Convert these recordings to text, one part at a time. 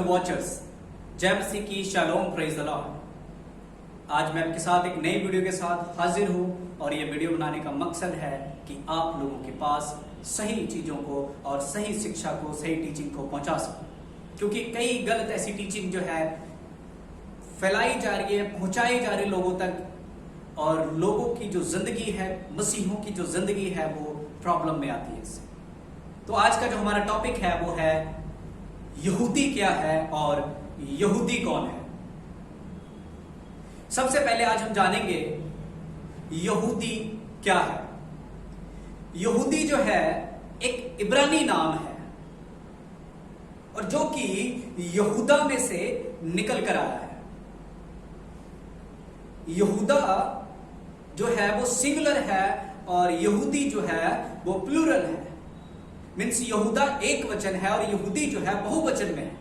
Watchers, जय मसीह की shalom, praise the Lord. आज मैं आपके साथ एक नई वीडियो के साथ हाजिर हूं और ये वीडियो बनाने का मकसद है कि आप लोगों के पास सही चीजों को और सही शिक्षा को, सही टीचिंग को पहुंचा सकूं, क्योंकि कई गलत ऐसी टीचिंग जो है फैलाई जा रही है, पहुंचाई जा रही लोगों तक, और लोगों की जो जिंदगी है, मसीहों की जो जिंदगी है, वो प्रॉब्लम में आती है इससे। तो आज का जो हमारा टॉपिक है वो है यहूदी क्या है और यहूदी कौन है। सबसे पहले आज हम जानेंगे यहूदी क्या है। यहूदी जो है एक इब्रानी नाम है और जो कि यहूदा में से निकल कर आया है। यहूदा जो है वो सिंगुलर है और यहूदी जो है वो प्लूरल है। मीन्स यहूदा एक वचन है और यहूदी जो है बहुवचन में है।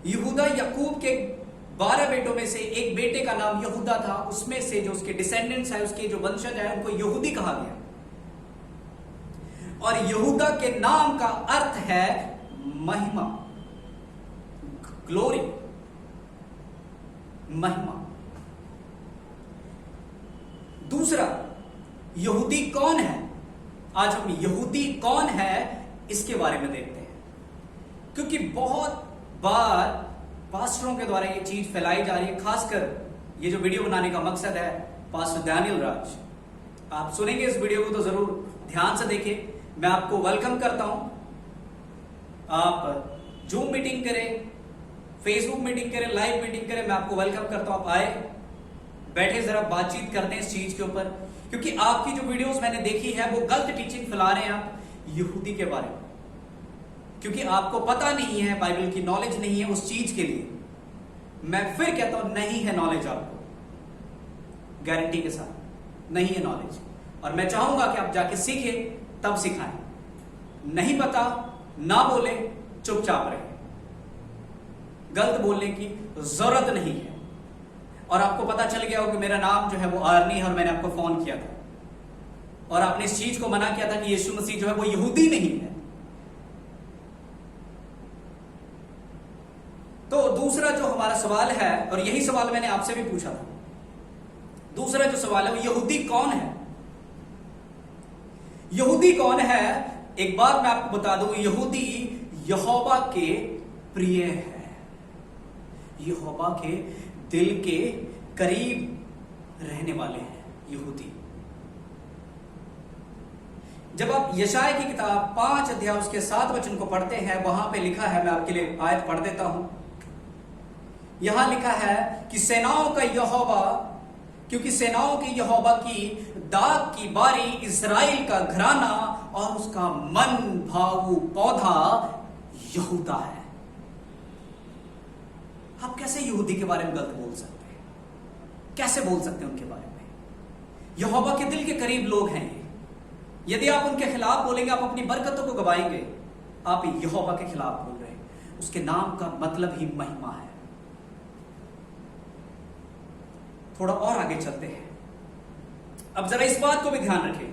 यहूदा याकूब के 12 बेटों में से एक बेटे का नाम यहूदा था, उसमें से जो उसके डिसेंडेंट्स है, उसके जो वंशज है, उनको यहूदी कहा गया। और यहूदा के नाम का अर्थ है महिमा, ग्लोरी, महिमा। दूसरा, यहूदी कौन है। आज हम यहूदी कौन है इसके बारे में देखते हैं, क्योंकि बहुत बार पास्टरों के द्वारा ये चीज फैलाई जा रही है। खासकर ये जो वीडियो बनाने का मकसद है, पास्टर डैनियल राज, आप सुनेंगे इस वीडियो को तो जरूर ध्यान से देखें। मैं आपको वेलकम करता हूं। आप जूम मीटिंग करें, फेसबुक मीटिंग करें, लाइव मीटिंग करें, मैं आपको वेलकम करता हूं। आप आए, बैठे, जरा बातचीत करते हैं इस चीज के ऊपर, क्योंकि आपकी जो वीडियोस मैंने देखी है वो गलत टीचिंग फैला रहे हैं आप यहूदी के बारे में, क्योंकि आपको पता नहीं है, बाइबल की नॉलेज नहीं है उस चीज के लिए। मैं फिर कहता हूं, नहीं है नॉलेज, आपको गारंटी के साथ नहीं है नॉलेज। और मैं चाहूंगा कि आप जाके सीखें, तब सिखाएं। नहीं पता ना बोले, चुपचाप रहे, गलत बोलने की जरूरत नहीं है। और आपको पता चल गया हो कि मेरा नाम जो है वो आर्नी है और मैंने आपको फोन किया था और आपने इस चीज को मना किया था कि यीशु मसीह जो है वो यहूदी नहीं है। तो दूसरा जो हमारा सवाल है, और यही सवाल मैंने आपसे भी पूछा था, दूसरा जो सवाल है वो यहूदी कौन है। यहूदी कौन है, एक बात मैं आपको बता दूं, यहूदी यहोवा के प्रिय है, यहोवा के दिल के करीब रहने वाले हैं यहूदी। जब आप यशायाह की किताब 5 अध्याय उसके 7 वचन को पढ़ते हैं, वहां पे लिखा है, मैं आपके लिए आयत पढ़ देता हूं। यहां लिखा है कि सेनाओं का यहोवा, क्योंकि सेनाओं के यहोवा की दाग की बारी इस्राएल का घराना और उसका मन भावु पौधा यहूदा है। आप कैसे यहूदी के बारे में गलत बोल सकते हैं? कैसे बोल सकते हैं उनके बारे में? यहोवा के दिल के करीब लोग हैं ये। यदि आप उनके खिलाफ बोलेंगे, आप अपनी बरकतों को गवाएंगे। आप यहोवा के खिलाफ बोल रहे हैं। उसके नाम का मतलब ही महिमा है। थोड़ा और आगे चलते हैं। अब जरा इस बात को भी ध्यान रखें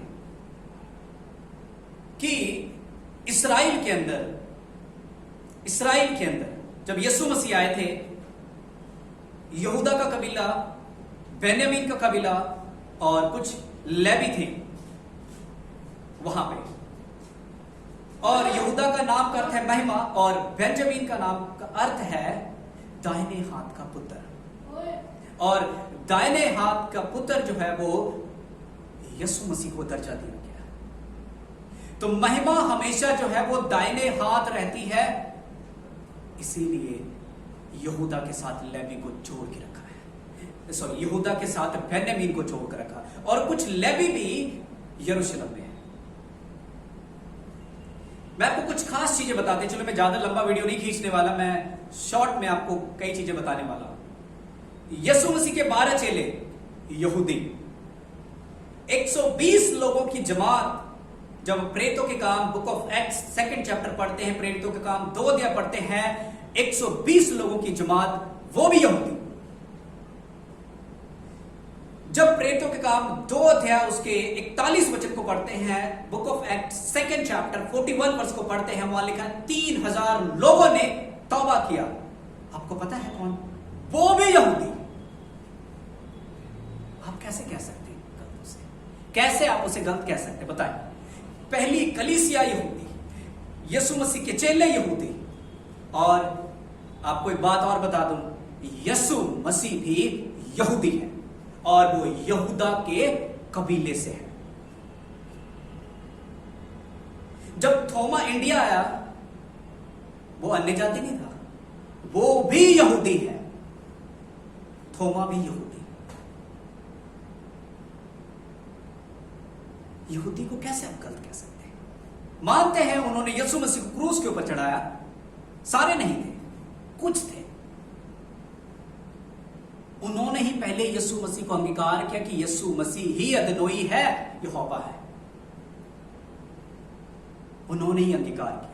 कि इस्राएल के अंदर जब यीशु मसीह आए थे, यहूदा का कबीला, बेन्यामीन का कबीला और कुछ लेवी थे वहां पे। और यहूदा का नाम का अर्थ है महिमा और बेंजामीन का नाम का अर्थ है दाहिने हाथ का पुत्र। और दाहिने हाथ का पुत्र जो है वो यीशु मसीह को दर्जा दिया गया। तो महिमा हमेशा जो है वो दाहिने हाथ रहती है, इसीलिए यहूदा के साथ लेवी को जोड़ के रखा है। सॉरी, यहूदा के साथ बेन्यामीन को जोड़ कर रखा, और कुछ लेवी भी यरूशलेम में है। मैं आपको कुछ खास चीजें बताते, चलो मैं ज्यादा लंबा वीडियो नहीं खींचने वाला, मैं शॉर्ट में आपको कई चीजें बताने वाला हूं। यीशु मसीह के 12 चेले यहूदी, 120 लोगों की जमात। जब प्रेरितों के काम book of acts 2nd chapter पढ़ते हैं, प्रेरितों के काम 2 अध्याय पढ़ते हैं, 120 लोगों की जमात, वो भी यहूदी। जब प्रेरितों के काम 2 अध्याय उसके 41 वचन को पढ़ते हैं, book of act 2nd chapter 41 वर्ष को पढ़ते हैं, वहां लिखा है 3000 लोगों ने तौबा किया। आपको पता है कौन? वो भी यहूदी। आप कैसे कह सकते हैं गलत उसे? कैसे आप उसे गलत कह सकते हैं? बताएं। पहली कलीसिया यहूदी, यीशु मसीह के चेले यहूदी, और आपको एक बात और बता दूं, यीशु मसीह भी यहूदी है और वो यहूदा के कबीले से है। जब थोमा इंडिया आया, वो अन्य जाति नहीं था, वो भी यहूदी है। थोमा भी यहूदी। यहूदी को कैसे आप गलत कह सकते हैं? मानते हैं उन्होंने यीशु मसीह को क्रूस के ऊपर चढ़ाया, सारे नहीं थे, कुछ थे। उन्होंने ही पहले यीशु मसीह को अंगीकार किया कि यीशु मसीह ही अदनोई है, यहोवा है। उन्होंने ही अंगीकार किया।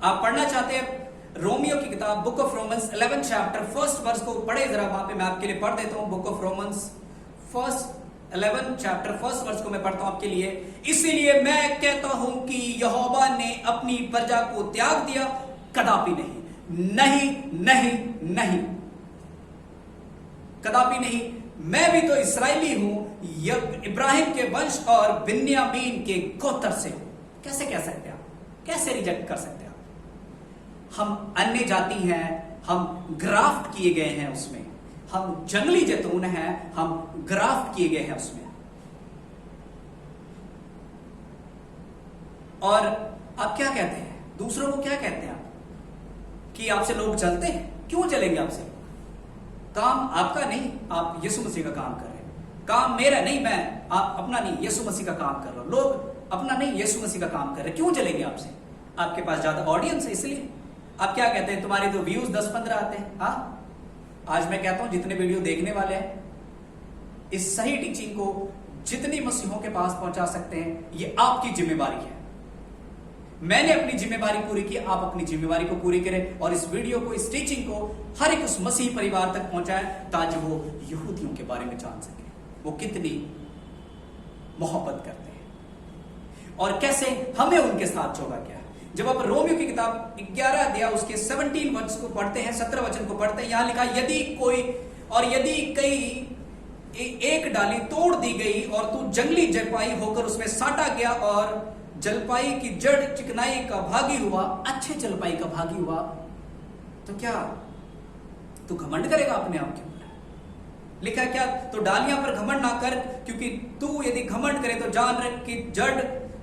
आप पढ़ना चाहते हैं रोमियो की किताब, बुक ऑफ रोमन्स 11 चैप्टर 1 वर्ष को पढ़े जरा। वहां पे मैं आपके लिए पढ़ देता हूं, बुक ऑफ रोमन्स 11 चैप्टर 1 वर्ष को मैं पढ़ता हूं आपके लिए। इसीलिए मैं कहता हूं कि यहोवा ने अपनी प्रजा को त्याग दिया, कदापि नहीं, नहीं नहीं नहीं, कदापि नहीं। मैं भी तो इस्राएली हूं, इब्राहिम के वंश और बिन्यामीन के गोत्र से हूं। कैसे कह सकते हैं आप? कैसे रिजेक्ट कर सकते हैं आप? हम अन्य जाति हैं, हम ग्राफ्ट किए गए हैं उसमें, हम जंगली जैतून हैं, हम ग्राफ्ट किए गए हैं उसमें। और आप क्या कहते हैं? दूसरों को क्या कहते हैं आप? कि आपसे लोग चलते हैं? क्यों चलेंगे आपसे? काम आपका नहीं, आप यीशु मसीह का काम कर रहे हैं। काम मेरा नहीं, मैं आप अपना नहीं, यीशु मसीह का काम कर रहा हूं। लोग अपना नहीं, यीशु मसीह का काम कर रहे हैं। क्यों चलेंगे आपसे? आपके पास ज्यादा ऑडियंस है इसलिए। आप क्या कहते हैं? तुम्हारे तो व्यूज 10-15 आते हैं। हाँ, आज मैं कहता हूं जितने वीडियो देखने वाले हैं, इस सही टीचिंग को जितनी मसीहों के पास पहुंचा सकते हैं, ये आपकी जिम्मेवारी है। मैंने अपनी जिम्मेवारी पूरी की, आप अपनी जिम्मेवारी को पूरी करें और इस वीडियो को, इस टीचिंग को हर एक उस मसीह परिवार तक पहुंचाएं, ताकि वो यहूदियों के बारे में जान सके वो कितनी मोहब्बत करते हैं और कैसे हमें उनके साथ जोड़ा गया। जब आप रोमियो की किताब 11 अध्याय उसके 17 वर्ष को पढ़ते हैं, 17 वचन को पढ़ते हैं, यहां लिखा, यदि कई एक डाली तोड़ दी गई और तू जंगली जलपाई होकर उसमें साटा गया और जलपाई की जड़ चिकनाई का भागी हुआ, अच्छे जलपाई का भागी हुआ, तो क्या तू घमंड करेगा अपने आप के ऊपर? लिखा क्या? तो डालियां पर घमंड ना कर, क्योंकि तू यदि घमंड करे तो जान रख कि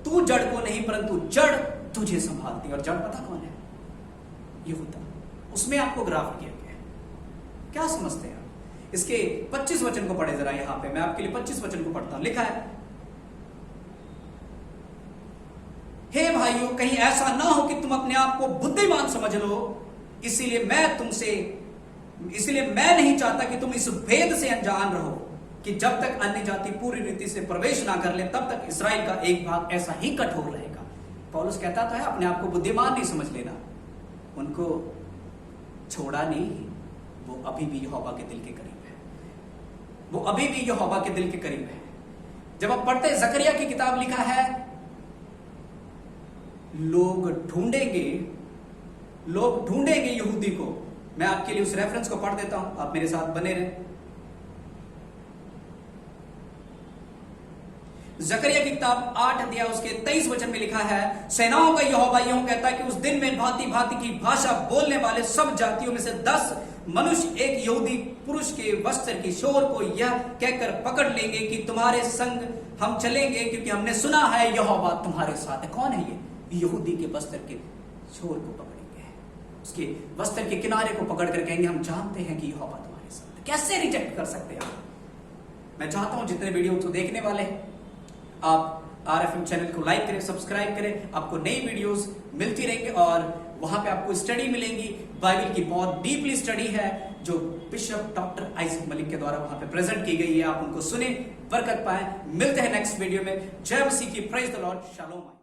तू जड़ को नहीं परंतु जड़ तुझे संभालती। और जड़ पता कौन है? यहूदा। उसमें आपको ग्राफ किया गया है। क्या समझते हैं आप? इसके 25 वचन को पढ़े जरा। यहां पे मैं आपके लिए 25 वचन को पढ़ता हूं। लिखा है, हे भाइयों, कहीं ऐसा ना हो कि तुम अपने आप को बुद्धिमान समझ लो, इसीलिए मैं नहीं चाहता कि तुम इस भेद से अनजान रहो कि जब तक अन्य जाति पूरी रीति से प्रवेश ना कर ले, तब तक इस्राएल का एक भाग ऐसा ही कठोर रहेगा। पौलुस कहता तो है, अपने आप को बुद्धिमान नहीं समझ लेना। उनको छोड़ा नहीं, वो अभी भी यहोवा के दिल के करीब है। वो अभी भी यहोवा के दिल के करीब है। जब आप पढ़ते हैं जकरिया की किताब, लिखा है, लोग ढूंढेंगे यहूदी को। मैं आपके लिए उस रेफरेंस को पढ़ देता हूं, आप मेरे साथ बने रहें। जकरिया की किताब 8 अध्याय उसके 23 वचन में लिखा है, सेनाओं का यहोवा यूं कहता है कि उस दिन में भांति भांति की भाषा बोलने वाले सब जातियों में से 10 मनुष्य एक यहूदी पुरुष के वस्त्र की शोर को यह कहकर पकड़ लेंगे कि तुम्हारे संग हम चलेंगे, क्योंकि हमने सुना है यहोवा तुम्हारे साथ है। कौन है ये? यहूदी के वस्त्र के शोर को पकड़ेंगे, उसके वस्त्र के किनारे को पकड़ कर कहेंगे, हम जानते हैं कि यहोवा तुम्हारे साथ है। कैसे रिजेक्ट कर सकते हैं आप? मैं चाहता हूं जितने वीडियो तो देखने वाले हैं, आप RFM चैनल को लाइक करें, सब्सक्राइब करें। आपको नई वीडियोस मिलती रहेंगी और वहां पे आपको स्टडी मिलेंगी। बाइबल की बहुत डीपली स्टडी है जो बिशप डॉक्टर आइजक मलिक के द्वारा वहां पे प्रेजेंट की गई है। आप उनको सुने, बरकत पाए। मिलते हैं नेक्स्ट वीडियो में। जय मसीह की, प्रेज द लॉर्ड, शालोम।